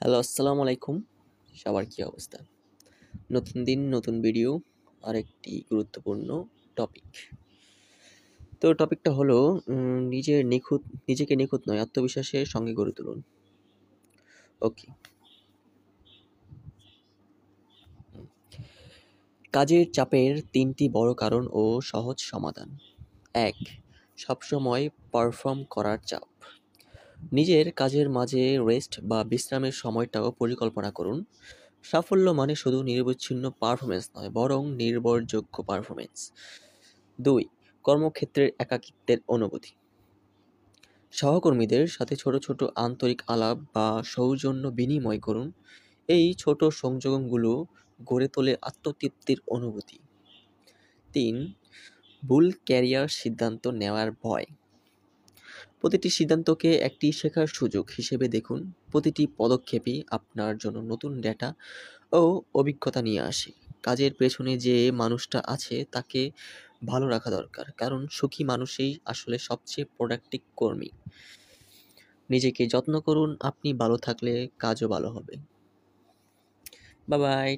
Hello, আসসালামু আলাইকুম। সবার কি অবস্থা? নতুন দিন, নতুন ভিডিও, আরেকটি গুরুত্বপূর্ণ টপিক। তো টপিকটা হলো নিজেকে নিখুঁত নয়, আত্মবিশ্বাসের সঙ্গে গড়ে তুলুন। ওকে। কাজের চাপের ৩ টি বড় কারণ ও সহজ সমাধান। ১. সবসময় পারফর্ম করার চাপ। নিজের কাজের মাঝে রেস্ট বা বিশ্রামের সময়টাও পরিকল্পনা করুন। সাফল্য মানে শুধু নিরবচ্ছিন্ন পারফরম্যান্স নয়, বরং নির্ভরযোগ্য পারফরম্যান্স। ২. কর্মক্ষেত্রের একাকিত্বের অনুভূতি। সহকর্মীদের সাথে ছোট ছোট আন্তরিক আলাপ বা সৌজন্য বিনিময় করুন। এই ছোট সংযোগগুলো গড়ে তোলে আত্মতৃপ্তির অনুভূতি। ৩. ভুল ক্যারিয়ার সিদ্ধান্ত নেওয়ার ভয়। প্রতিটি সিদ্ধান্তকে একটি শেখার সুযোগ হিসেবে দেখুন। প্রতিটি পদক্ষেপই আপনার জন্য নতুন ডেটা ও অভিজ্ঞতা নিয়ে আসে। কাজের পেছনে যে মানুষটা আছে তাকে ভালো রাখা দরকার, কারণ সুখী মানুষই আসলে সবচেয়ে প্রোডাক্টিভ কর্মী। নিজেকে যত্ন করুন, আপনি ভালো থাকলে কাজও ভালো হবে। Bye bye.